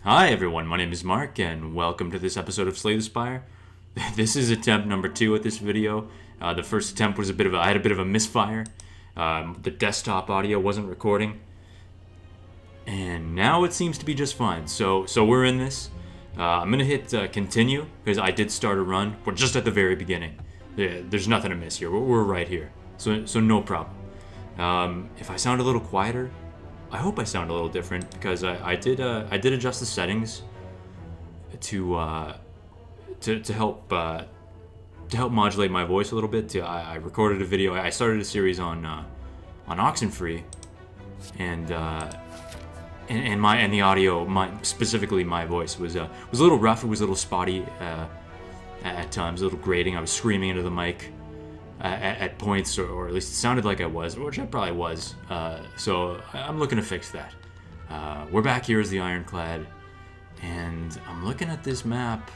Hi everyone, my name is Mark and welcome to this episode of Slay the Spire. This is attempt number 2 at this video. The first attempt was I had a bit of a misfire. The desktop audio wasn't recording. And now it seems to be just fine. So we're in this. I'm going to hit continue because I did start a run. We're just at the very beginning. There's nothing to miss here. We're right here. So no problem. If I sound a little quieter, I hope I sound a little different because I did adjust the settings to help modulate my voice a little bit. I recorded a video. I started a series on Oxenfree, and the audio, specifically my voice was a little rough. It was a little spotty at times, a little grating. I was screaming into the mic at points, or at least it sounded like I was, which I probably was. So I'm looking to fix that. We're back here as the Ironclad, and I'm looking at this map,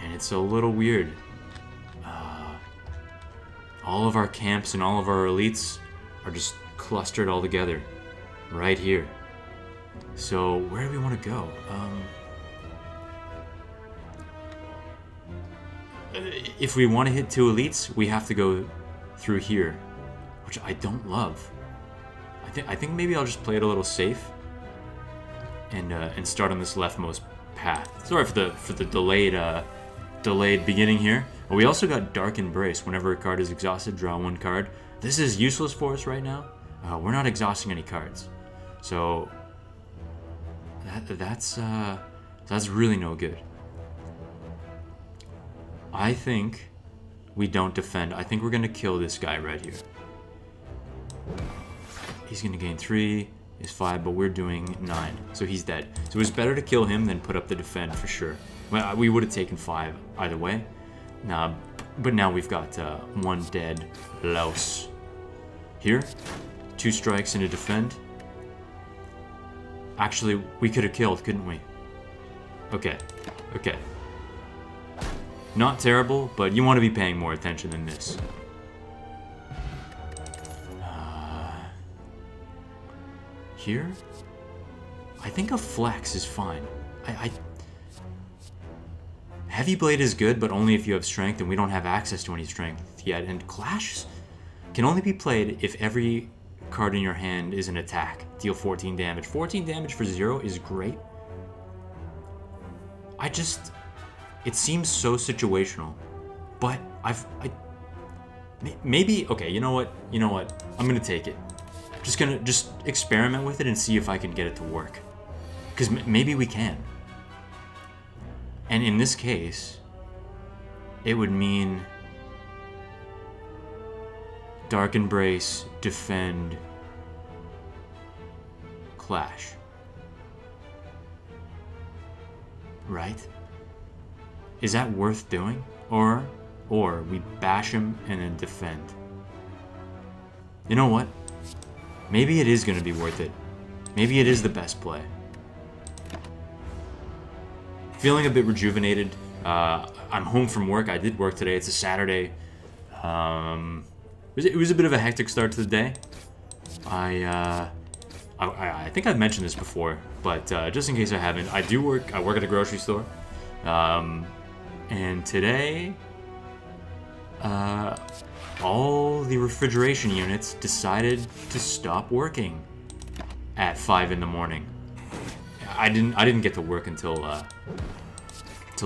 and it's a little weird. All of our camps and all of our elites are just clustered all together, right here. So where do we want to go? If we want to hit 2 elites, we have to go through here, which I don't love. I think maybe I'll just play it a little safe and start on this leftmost path. Sorry for the delayed beginning here. But we also got Dark Embrace. Whenever a card is exhausted, draw 1 card. This is useless for us right now. We're not exhausting any cards, so that's really no good. I think we don't defend. I think we're going to kill this guy right here. He's going to gain 3, is 5, but we're doing 9. So he's dead. So it's better to kill him than put up the defend for sure. Well, we would have taken 5 either way. But now we've got 1 dead louse. Here, 2 strikes and a defend. Actually, we could have killed, couldn't we? Okay. Not terrible, but you want to be paying more attention than this. Here? I think a flex is fine. Heavy Blade is good, but only if you have strength, and we don't have access to any strength yet. And Clash can only be played if every card in your hand is an attack. Deal 14 damage. 14 damage for 0 is great. It seems so situational, but maybe, okay, you know what, I'm gonna take it. Just experiment with it and see if I can get it to work, because maybe we can. And in this case, it would mean Dark Embrace, defend, clash, right? Is that worth doing? Or we bash him and then defend. You know what? Maybe it is going to be worth it. Maybe it is the best play. Feeling a bit rejuvenated. I'm home from work. I did work today. It's a Saturday. It was a bit of a hectic start to the day. I think I've mentioned this before, but just in case I haven't, I work at a grocery store. And today, all the refrigeration units decided to stop working at 5 in the morning. I didn't get to work until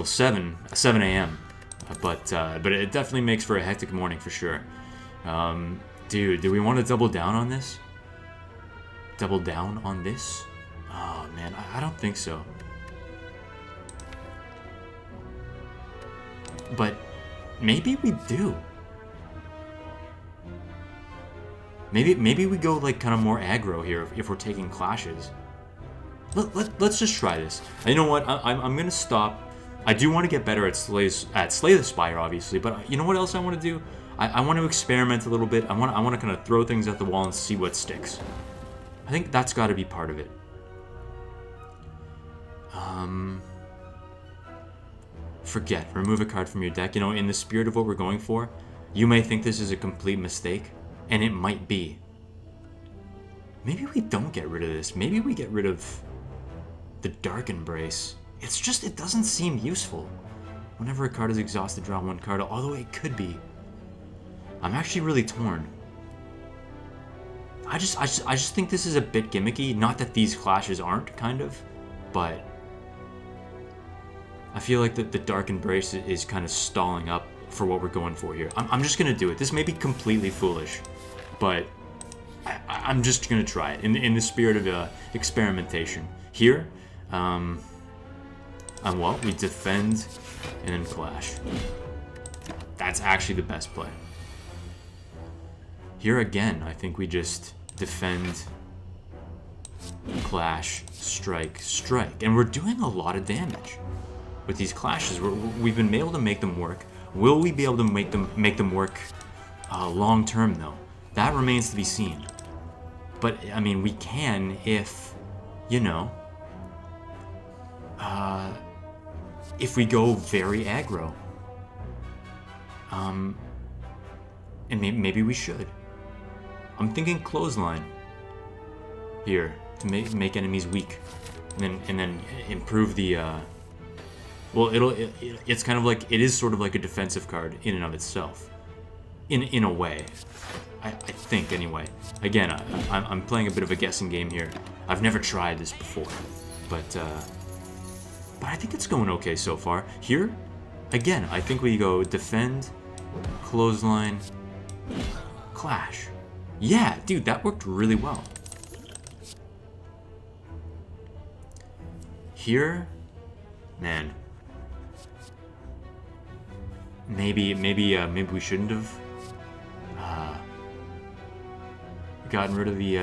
7 a.m. But it definitely makes for a hectic morning for sure. Dude, do we want to double down on this? Double down on this? Oh man, I don't think so. But maybe we do. Maybe we go like kind of more aggro here if we're taking clashes. Let's just try this. You know what? I'm gonna stop. I do want to get better at Slay the Spire, obviously. But you know what else I want to do? I want to experiment a little bit. I want to kind of throw things at the wall and see what sticks. I think that's got to be part of it. Forget. Remove a card from your deck. You know, in the spirit of what we're going for, you may think this is a complete mistake, and it might be. Maybe we don't get rid of this. Maybe we get rid of the Dark Embrace. It's just, it doesn't seem useful. Whenever a card is exhausted, draw one card, although it could be. I'm actually really torn. I just think this is a bit gimmicky. Not that these clashes aren't, kind of, but I feel like the Dark Embrace is kind of stalling up for what we're going for here. I'm just gonna do it. This may be completely foolish, but I'm just gonna try it in the spirit of experimentation. Here, we defend and then clash. That's actually the best play. Here again, I think we just defend, clash, strike, strike. And we're doing a lot of damage with these clashes. We've been able to make them work. Will we be able to make them work long term, though? That remains to be seen. But, I mean, we can if, you know, if we go very aggro. And maybe we should. I'm thinking clothesline here to make enemies weak, and then improve the. Well, it's kind of like, it is sort of like a defensive card in and of itself, in a way. I think anyway. Again, I'm playing a bit of a guessing game here. I've never tried this before, but I think it's going okay so far. Here, again, I think we go defend, clothesline, clash. Yeah, dude, that worked really well. Here, man, maybe we shouldn't have gotten rid of the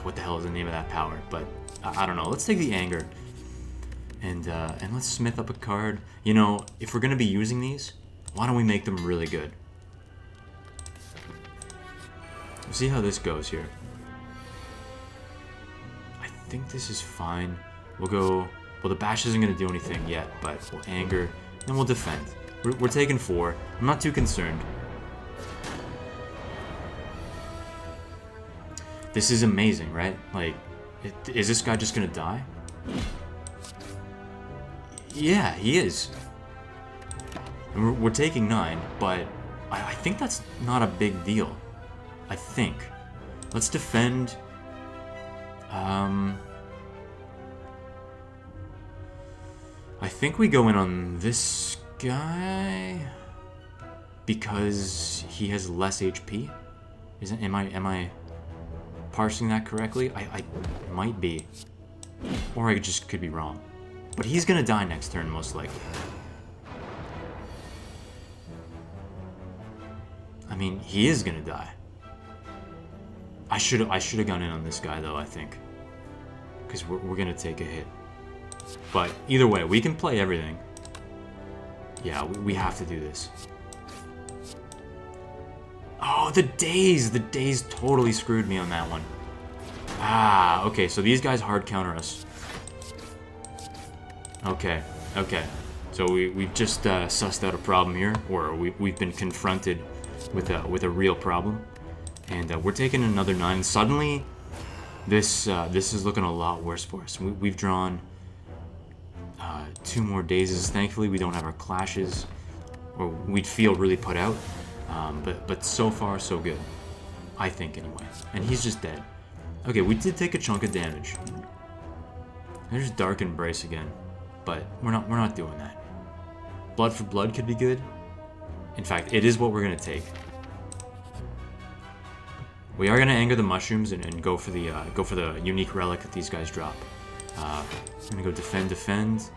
what the hell is the name of that power? But I don't know. Let's take the anger and let's smith up a card. You know, if we're gonna be using these, why don't we make them really good? We'll see how this goes here. I think this is fine. We'll go. Well, the bash isn't gonna do anything yet, but we'll anger and we'll defend. We're taking 4. I'm not too concerned. This is amazing, right? Like, is this guy just gonna die? Yeah, he is. And we're taking 9, but I think that's not a big deal. I think. Let's defend. I think we go in on this guy because he has less HP. Am I parsing that correctly? I might be, or I just could be wrong. But he's gonna die next turn most likely. I mean, he is gonna die. I should have gone in on this guy though, I think, because we're gonna take a hit. But either way, we can play everything. Yeah, we have to do this. Oh, the days totally screwed me on that one. Ah, okay, so these guys hard counter us. Okay. So we've just sussed out a problem here, or we've been confronted with a real problem. And we're taking another 9. Suddenly, this is looking a lot worse for us. We've drawn 2 more dazes. Thankfully, we don't have our clashes, or we'd feel really put out. But so far, so good. I think, anyway. And he's just dead. Okay, we did take a chunk of damage. There's Dark Embrace again, but we're not doing that. Blood for blood could be good. In fact, it is what we're gonna take. We are gonna anger the mushrooms and go for the unique relic that these guys drop. I'm gonna go defend, and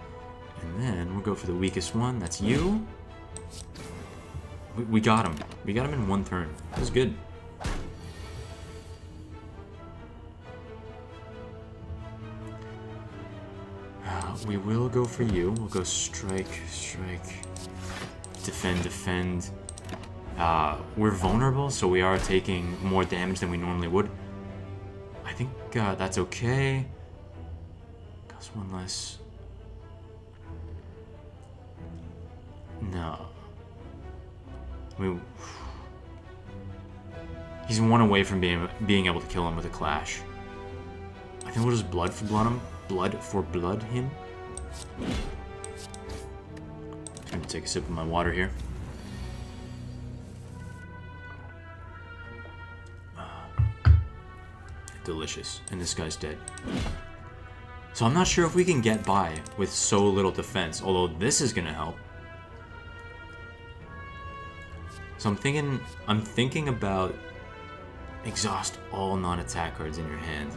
then we'll go for the weakest one. That's you. We got him. We got him in 1 turn. That was good. We will go for you. We'll go strike, defend. We're vulnerable, so we are taking more damage than we normally would. I think that's okay. Cost 1 less. No. He's 1 away from being able to kill him with a clash. I think we'll just blood for blood him. blood for blood him. Just gonna take a sip of my water here. Delicious. And this guy's dead. So I'm not sure if we can get by with so little defense, although this is gonna help. So I'm thinking about exhaust all non-attack cards in your hand.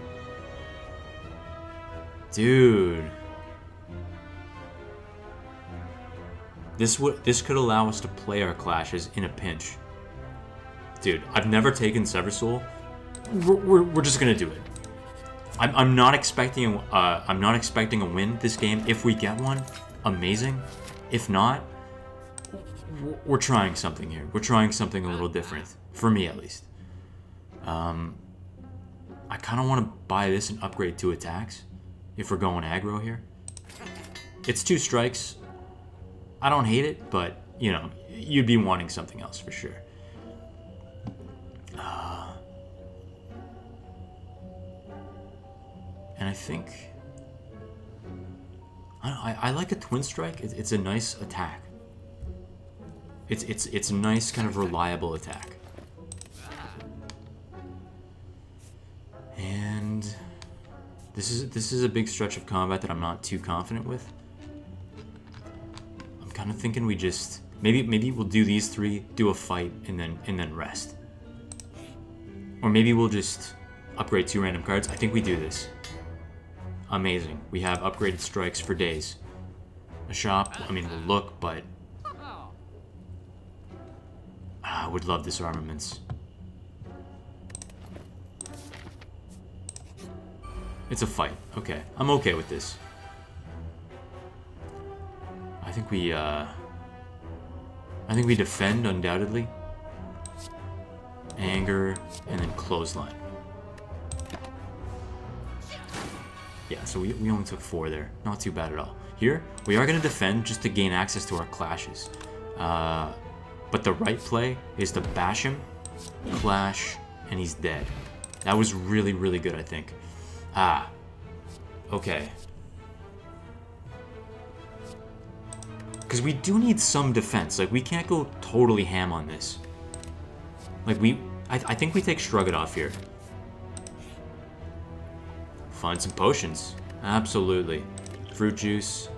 Dude. This could allow us to play our clashes in a pinch. Dude, I've never taken Sever Soul. We're just gonna do it. I'm not expecting a win this game. If we get one, amazing. If not, we're trying something here. We're trying something a little different, for me at least. I kind of want to buy this and upgrade 2 attacks if we're going aggro here. It's 2 strikes. I don't hate it, but you know, you'd be wanting something else for sure. And I think I like a twin strike. It's a nice attack. It's a nice kind of reliable attack. And this is a big stretch of combat that I'm not too confident with. I'm kind of thinking we just maybe we'll do these 3, do a fight, and then rest. Or maybe we'll just upgrade 2 random cards. I think we do this. Amazing. We have upgraded strikes for days. A shop, I mean, will look, but I would love disarmaments. It's a fight. Okay, I'm okay with this. I think we defend undoubtedly. Anger and then clothesline. Yeah, so we only took 4 there. Not too bad at all. Here, we are going to defend just to gain access to our clashes. But the right play is to bash him, clash, and he's dead. That was really, really good, I think. Okay. Because we do need some defense. Like, we can't go totally ham on this. Like, I think we take Shrug It Off here. Find some potions. Absolutely. Fruit juice.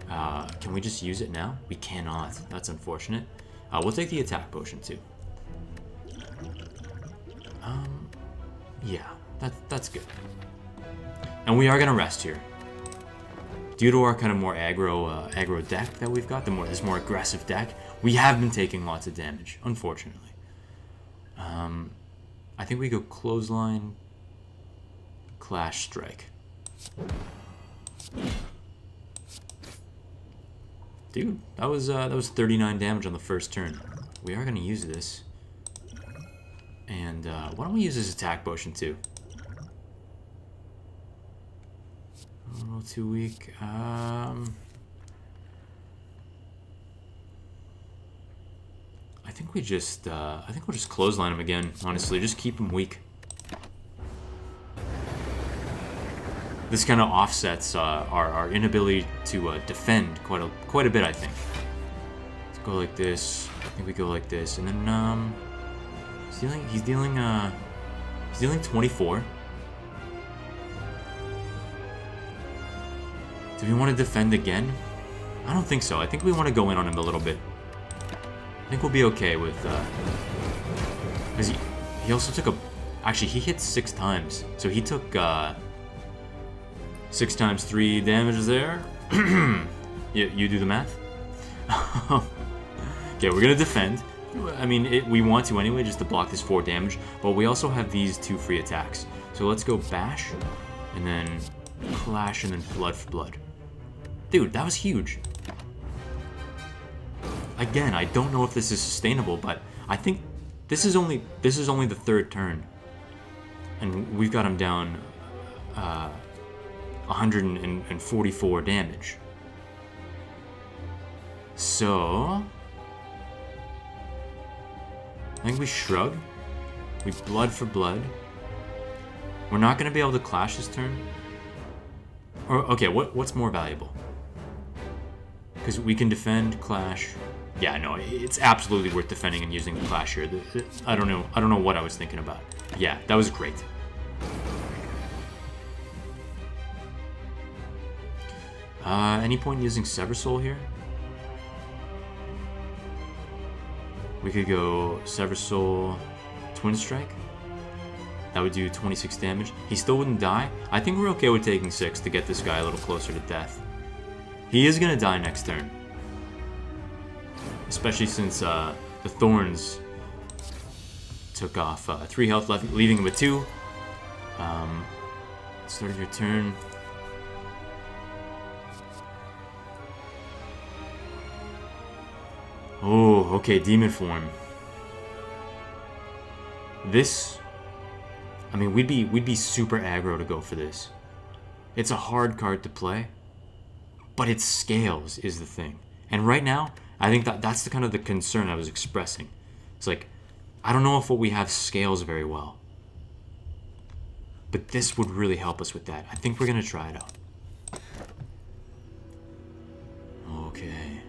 Can we just use it now? We cannot. That's unfortunate. We'll take the attack potion too. Yeah, that's good. And we are gonna rest here. Due to our kind of more aggro deck that we've got, this more aggressive deck, we have been taking lots of damage, unfortunately. I think we go clothesline, clash, strike. Dude, that was 39 damage on the first turn. We are gonna use this. And why don't we use this attack potion too? A little too weak. I think we'll just clothesline him again. Honestly, just keep him weak. This kind of offsets our inability to defend quite a bit, I think. Let's go like this. I think we go like this, and then he's dealing 24. Do we want to defend again? I don't think so. I think we want to go in on him a little bit. I think we'll be okay with. Because he also took actually he hit 6 times, so he took 6 times 3 damage there. You do the math. Okay, we're gonna defend. I mean, we want to anyway, just to block this 4 damage. But we also have these 2 free attacks. So let's go bash, and then clash, and then blood for blood. Dude, that was huge. Again, I don't know if this is sustainable, but I think this is only the 3rd turn, and we've got him down 144 damage. So I think we shrug. We blood for blood. We're not going to be able to clash this turn. Or, okay, what's more valuable? Because we can defend, clash. Yeah, no, it's absolutely worth defending and using the clash here. I don't know what I was thinking about. Yeah, that was great. Any point in using Sever Soul here? We could go Sever Soul, Twin Strike. That would do 26 damage. He still wouldn't die. I think we're okay with taking 6 to get this guy a little closer to death. He is gonna die next turn. Especially since the Thorns took off 3 health, leaving him with 2. Start of your turn. Oh, okay, Demon Form. This, I mean, we'd be super aggro to go for this. It's a hard card to play, but its scales is the thing. And right now, I think that's the kind of the concern I was expressing. It's like, I don't know if what we have scales very well, but this would really help us with that. I think we're gonna try it out. Okay.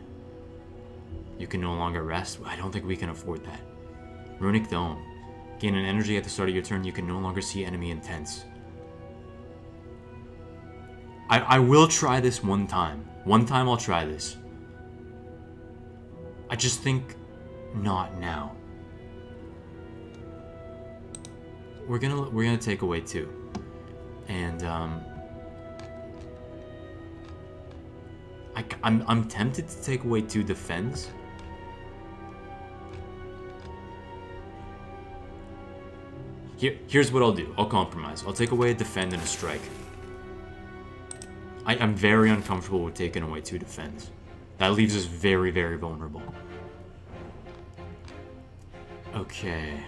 You can no longer rest. I don't think we can afford that. Runic Dome. Gain an energy at the start of your turn. You can no longer see enemy intents. I will try this one time. One time I'll try this. I just think not now. We're gonna take away 2. And I'm tempted to take away 2 defends. Here's what I'll do. I'll compromise. I'll take away a defend and a strike. I'm very uncomfortable with taking away 2 defends. That leaves us very, very vulnerable. Okay.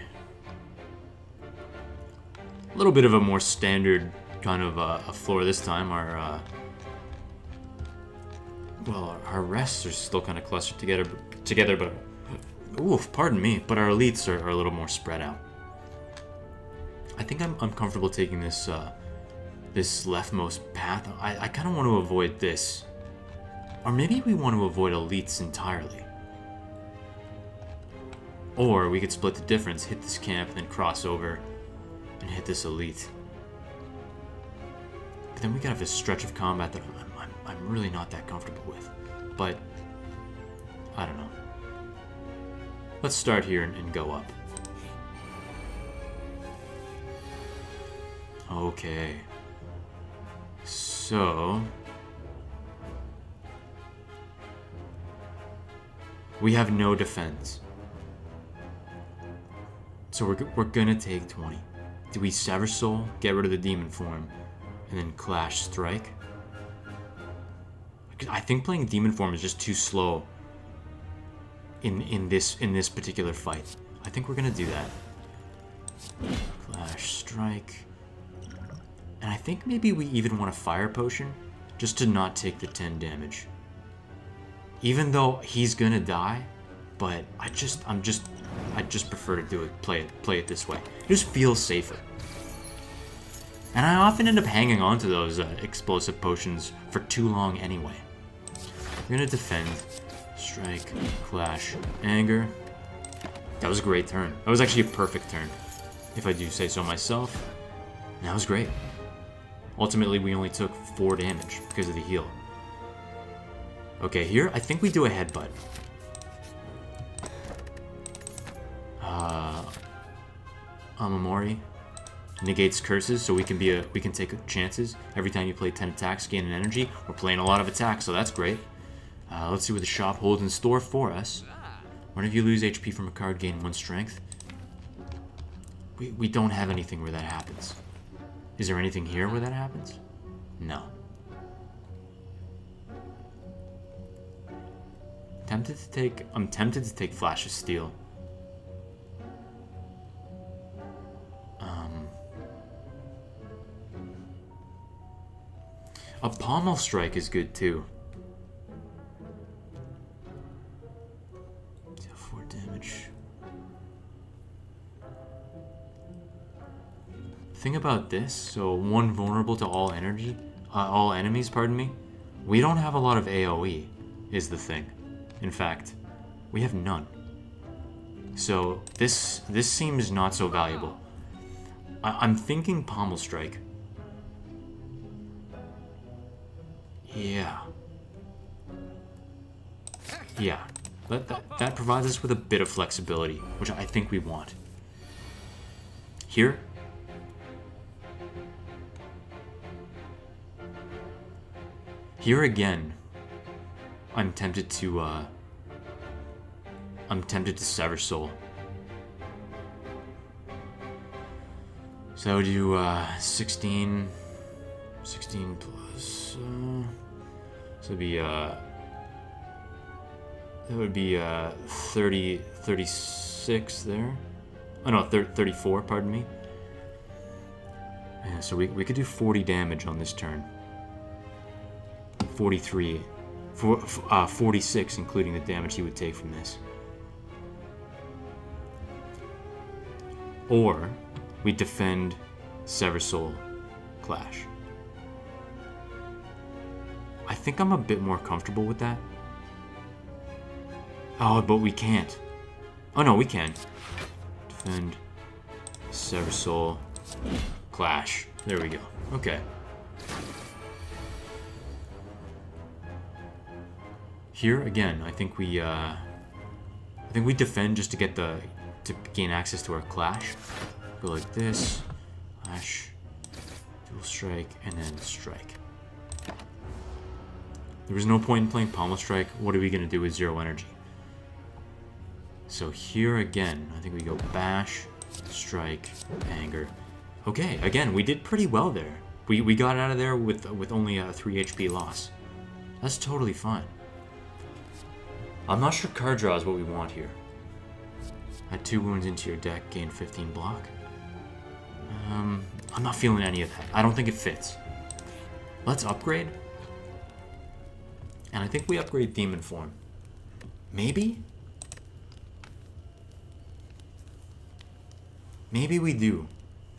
A little bit of a more standard kind of a floor this time. Our rests are still kind of clustered together, but oof, pardon me, but our elites are a little more spread out. I think I'm comfortable taking this this leftmost path. I kind of want to avoid this, or maybe we want to avoid elites entirely. Or we could split the difference, hit this camp, then cross over and hit this elite. But then we could have a stretch of combat that I'm really not that comfortable with. But I don't know. Let's start here and go up. Okay. So we have no defense. So we're gonna take 20. Do we Sever Soul, get rid of the demon form, and then Clash Strike? I think playing demon form is just too slow in this particular fight. I think we're gonna do that. Clash Strike. And I think maybe we even want a Fire Potion just to not take the 10 damage. Even though he's gonna die, but I just prefer to do it, play it this way. It just feels safer. And I often end up hanging on to those explosive potions for too long anyway. We're gonna defend, strike, clash, anger. That was a great turn. That was actually a perfect turn, if I do say so myself. That was great. Ultimately, we only took 4 damage because of the heal. Okay, here, I think we do a headbutt. Amamori negates curses, so we can take chances. Every time you play 10 attacks, gain an energy. We're playing a lot of attacks, so that's great. Let's see what the shop holds in store for us. Whenever you lose HP from a card, gain 1 strength. We don't have anything where that happens. Is there anything here where that happens? No. I'm tempted to take Flash of Steel. A Pommel Strike is good too. 4 damage. Thing about this, so 1 vulnerable to all energy. all enemies, pardon me. We don't have a lot of AoE, is the thing. In fact, we have none. So this seems not so valuable. I'm thinking Pommel Strike. Yeah. Yeah. That provides us with a bit of flexibility, which I think we want. Here. Here again, I'm tempted to Sever Soul. So I would do 16 plus, so it'd be that would be 36 there. Oh no, 34, pardon me. Yeah, so we could do 40 damage on this turn. 43, 46 including the damage he would take from this. Or we defend Sever Soul Clash. I think I'm a bit more comfortable with that. Oh, but we can't. Oh no, we can. Defend Sever Soul Clash. There we go. Okay. Here again, I think we defend just to get to gain access to our Clash. Go like this, Clash, dual strike, and then strike. There was no point in playing Pommel Strike. What are we gonna do with 0 energy? So here again, I think we go bash, strike, anger. Okay, again, we did pretty well there. We got out of there with only a 3 HP loss. That's totally fine. I'm not sure card draw is what we want here. Add 2 wounds into your deck, gain 15 block. I'm not feeling any of that. I don't think it fits. Let's upgrade. And I think we upgrade Demon Form. Maybe? Maybe we do.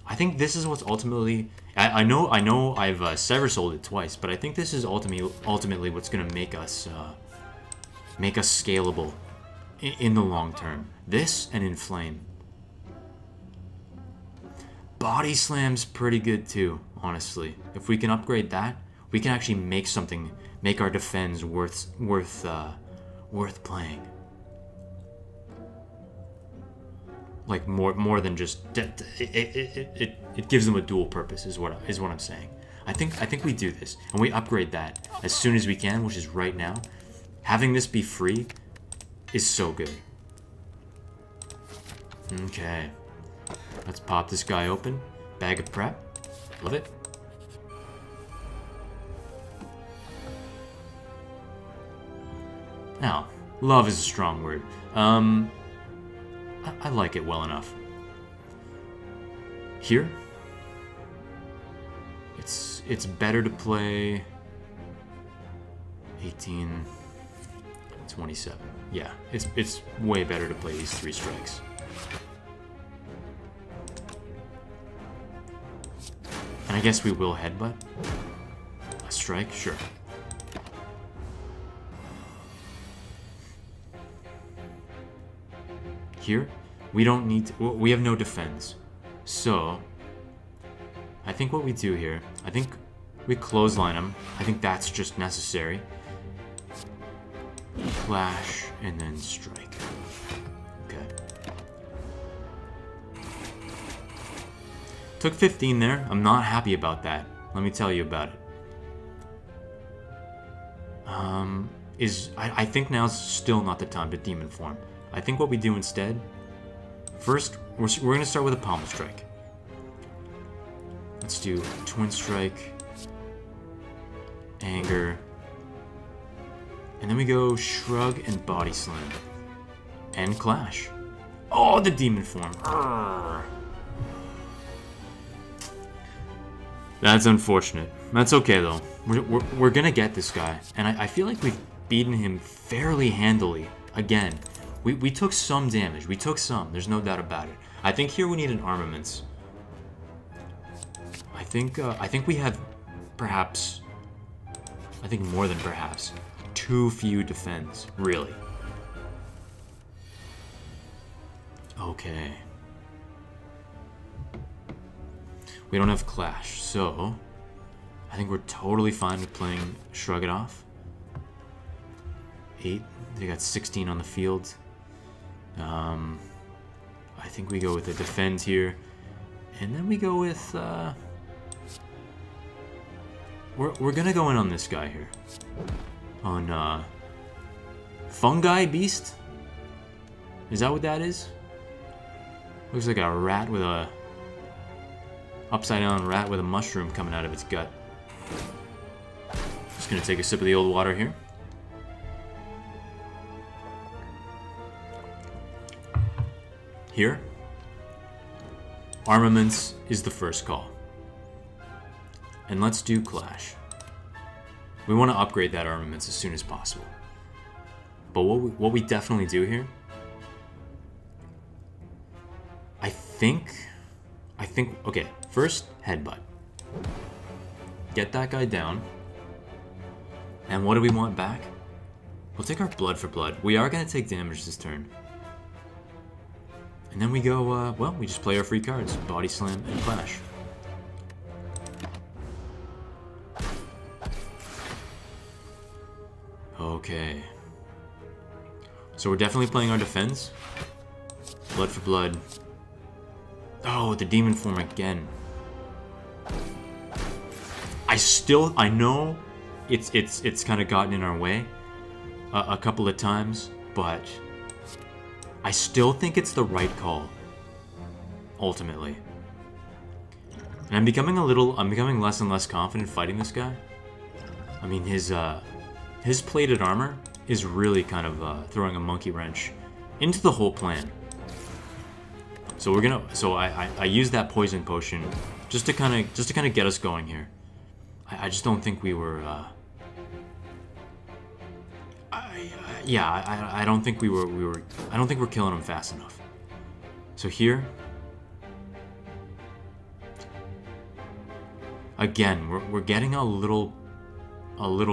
I think this is what's ultimately... I know I've Sever Souled it twice, but I think this is ultimately what's going to make us scalable in the long term. This and Inflame. Body Slam's pretty good too, honestly. If we can upgrade that, we can actually make our defense worth playing. Like more than just it gives them a dual purpose is what I'm saying. I think we do this and we upgrade that as soon as we can, which is right now. Having this be free is so good. Okay. Let's pop this guy open. Bag of prep. Love it. Now, love is a strong word. I like it well enough. Here, it's better to play 18, 27. Yeah, it's way better to play these 3 strikes. And I guess we will headbutt. A strike, sure. Here, we don't need to, we have no defense. So, I think what we do here, I think we clothesline him. I think that's just necessary. Clash, and then strike. Okay. Took 15 there. I'm not happy about that. Let me tell you about it. I think now's still not the time to Demon Form. I think what we do instead, first, we're going to start with a Pommel Strike. Let's do Twin Strike, Anger, and then we go Shrug and Body Slam, and Clash. Oh, the Demon Form. Arrgh. That's unfortunate. That's okay, though. We're going to get this guy, and I feel like we've beaten him fairly handily. Again, we took some damage. We took some. There's no doubt about it. I think here we need an Armaments. I think we have perhaps, I think more than perhaps, too few defends, really. Okay. We don't have Clash, so I think we're totally fine with playing Shrug It Off. 8. They got 16 on the field. I think we go with a defend here, and then we go with. We're gonna go in on this guy here, on Fungi Beast. Is that what that is? Looks like a rat with a upside down rat with a mushroom coming out of its gut. Just gonna take a sip of the old water here. Here, armaments is the first call. And let's do Clash. We want to upgrade that armaments as soon as possible. But what we definitely do here, I think, okay, first, headbutt. Get that guy down. And what do we want back? We'll take our blood for blood. We are going to take damage this turn. And then we go, well, we just play our free cards. Body Slam and Clash. Okay. So we're definitely playing our defense. Blood for blood. Oh, the demon form again. I know it's kind of gotten in our way a couple of times, but I still think it's the right call, ultimately. And I'm becoming less and less confident fighting this guy. I mean, his plated armor is really kind of throwing a monkey wrench into the whole plan. So I use that poison potion just to kind of get us going here. I just don't think we were. I don't think we were. I don't think we're killing him fast enough. So here, again, we're getting a little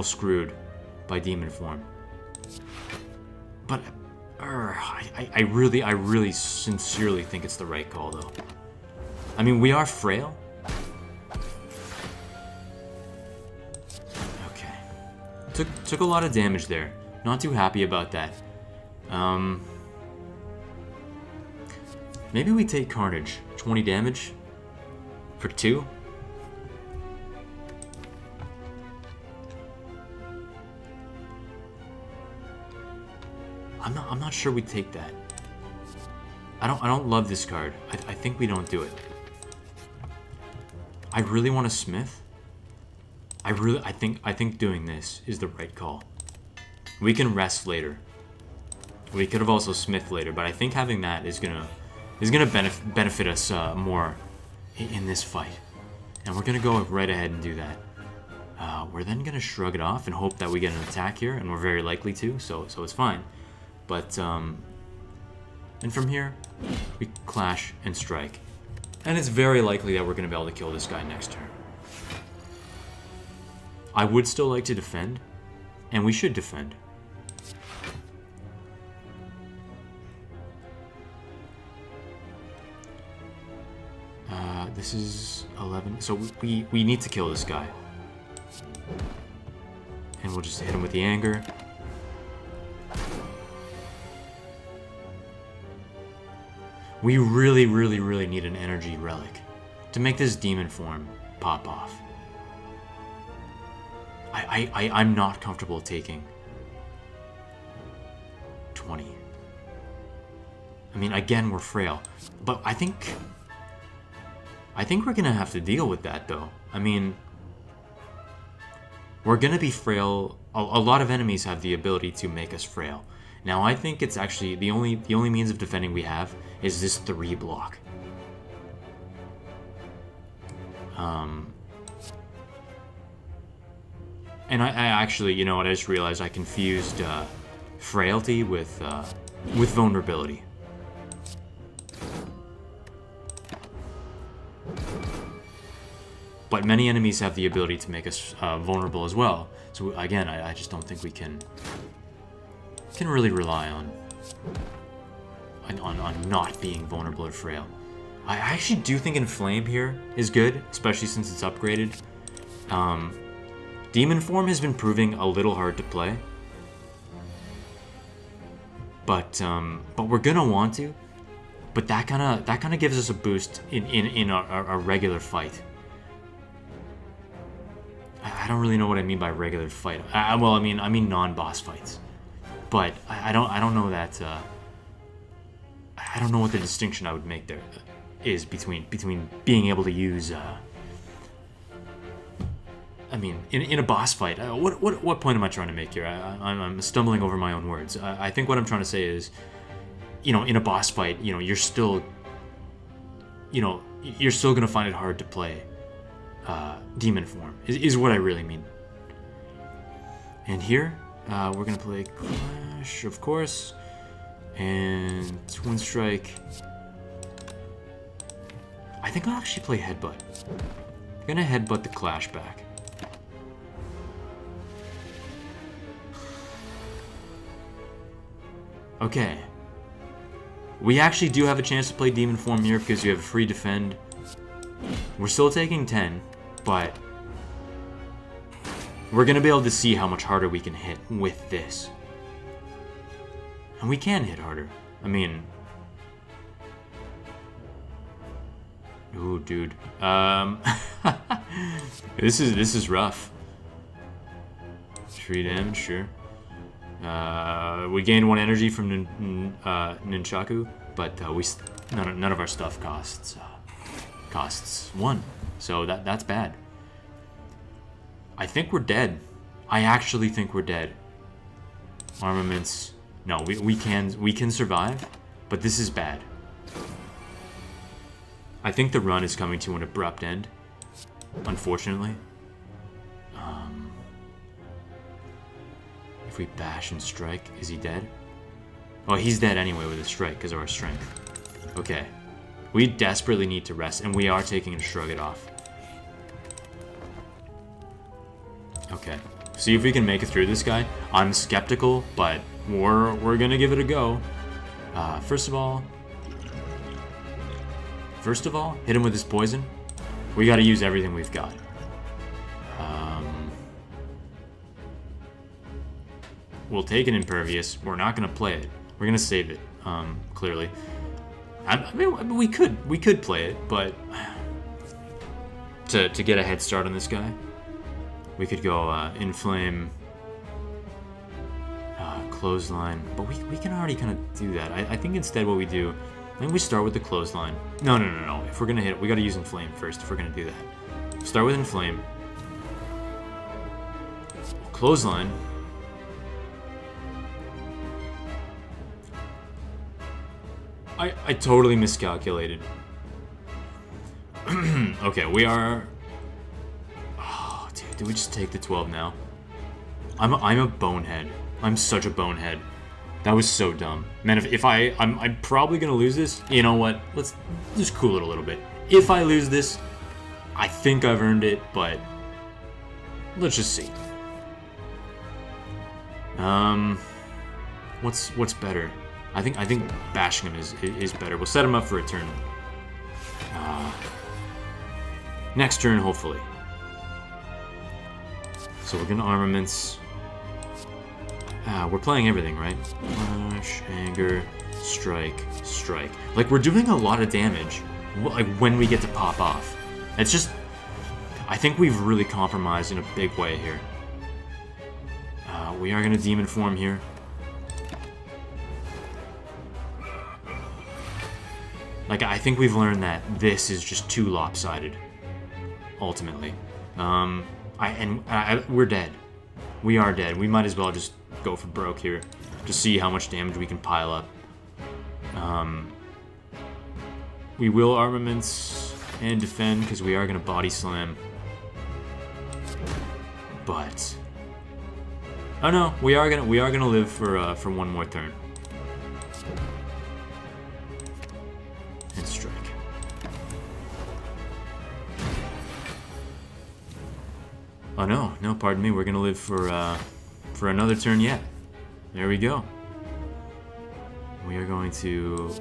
screwed by demon form. But I really sincerely think it's the right call, though. I mean, we are frail. Okay, took a lot of damage there. Not too happy about that. Maybe we take Carnage. 20 damage for 2. I'm not sure we take that. I don't love this card. I think we don't do it. I really want to Smith. I think doing this is the right call. We can rest later. We could have also Smith later, but I think having that is gonna benefit us more in this fight. And we're gonna go right ahead and do that. We're then gonna shrug it off and hope that we get an attack here, and we're very likely to, so it's fine. But and from here, we clash and strike. And it's very likely that we're gonna be able to kill this guy next turn. I would still like to defend, and we should defend. This is 11, so we need to kill this guy. And we'll just hit him with the anger. We really need an energy relic to make this demon form pop off. I'm not comfortable taking 20. I mean, again, we're frail, but I think we're gonna have to deal with that, though. I mean, we're gonna be frail. A lot of enemies have the ability to make us frail. Now, I think it's actually the only means of defending we have is this 3 block. And I actually, you know what? I just realized I confused frailty with vulnerability. But many enemies have the ability to make us vulnerable as well. So again, I just don't think we can really rely on not being vulnerable or frail. I actually do think Inflame here is good, especially since it's upgraded. Demon Form has been proving a little hard to play, but we're gonna want to. But that kind of gives us a boost in our regular fight. I don't really know what I mean by regular fight. Well, I mean non-boss fights. But I don't know that. I don't know what the distinction I would make there is between being able to use. I mean, in a boss fight, what point am I trying to make here? I'm stumbling over my own words. I think what I'm trying to say is, you know, in a boss fight, you know, you're still gonna find it hard to play Demon Form, is what I really mean. And here, we're gonna play Clash, of course, and Twin Strike. I think I'll actually play Headbutt. I'm gonna Headbutt the Clash back. Okay. We actually do have a chance to play Demon Form here because you have a free defend. We're still taking 10, but we're going to be able to see how much harder we can hit with this. And we can hit harder. I mean... Ooh, dude. This is rough. 3 damage, sure. We gained 1 energy from Nunchaku, but none of our stuff costs 1, so that's bad. I think we're dead. I actually think we're dead. Armaments, no, we can survive, but this is bad. I think the run is coming to an abrupt end, unfortunately. If we bash and strike, is he dead? Oh, he's dead anyway with a strike because of our strength. Okay. We desperately need to rest, and we are taking a shrug it off. Okay. See if we can make it through this guy. I'm skeptical, but we're gonna give it a go. First of all, hit him with his poison. We gotta use everything we've got. We'll take an Impervious. We're not gonna play it. We're gonna save it. Clearly. I mean, we could play it, but to get a head start on this guy, we could go Inflame, Clothesline. But we can already kind of do that. I think instead what we do, I think we start with the Clothesline. No. If we're gonna hit it, we gotta use Inflame first. If we're gonna do that, start with Inflame. Clothesline. I totally miscalculated. Okay, we are... Oh, dude, do we just take the 12 now? I'm a bonehead. I'm such a bonehead. That was so dumb. Man, if I'm probably gonna lose this. You know what? Let's just cool it a little bit. If I lose this, I think I've earned it, but let's just see. What's better? I think bashing him is better. We'll set him up for a turn. Next turn, hopefully. So we're gonna armaments. We're playing everything, right? Flash, anger, strike, strike. Like, we're doing a lot of damage, like, when we get to pop off. It's just... I think we've really compromised in a big way here. We are gonna Demon Form here. Like, I think we've learned that this is just too lopsided, ultimately. We're dead. We are dead. We might as well just go for broke here to see how much damage we can pile up. We will armaments and defend because we are going to body slam. But oh no, we are gonna live for one more turn. And strike. Oh no, pardon me. We're gonna live for another turn yet. There we go. We are going to.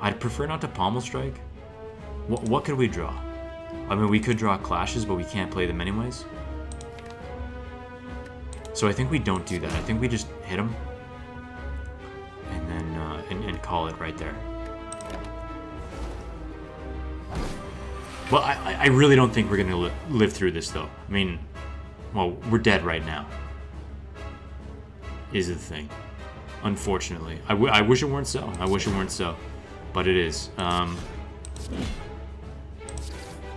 I'd prefer not to pommel strike. What could we draw? I mean, we could draw clashes, but we can't play them anyways. So I think we don't do that. I think we just hit them, and then and call it right there. Well, I really don't think we're gonna live through this, though. I mean, well, we're dead right now. Is the thing. Unfortunately. I wish it weren't so. I wish it weren't so. But it is.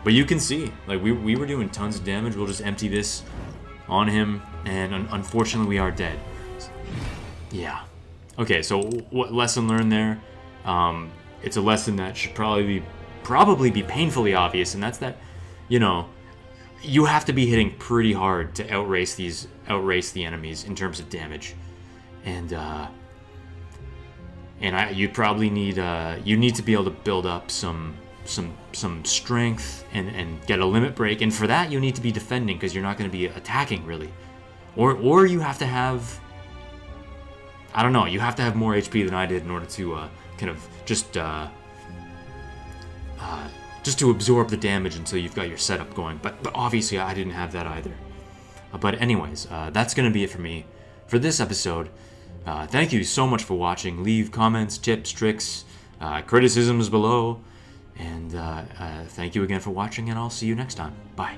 But you can see, like, we were doing tons of damage. We'll just empty this on him, and unfortunately we are dead. Yeah. Okay, so what lesson learned there? It's a lesson that should probably be painfully obvious, and that's that, you know, you have to be hitting pretty hard to outrace the enemies in terms of damage, and you probably need to be able to build up some strength and get a limit break, and for that you need to be defending because you're not going to be attacking really, or you have to have, I don't know, you have to have more HP than I did in order to kind of just to absorb the damage until you've got your setup going. But obviously I didn't have that either. But anyways, that's going to be it for me for this episode. Thank you so much for watching. Leave comments, tips, tricks, criticisms below. And thank you again for watching, and I'll see you next time. Bye.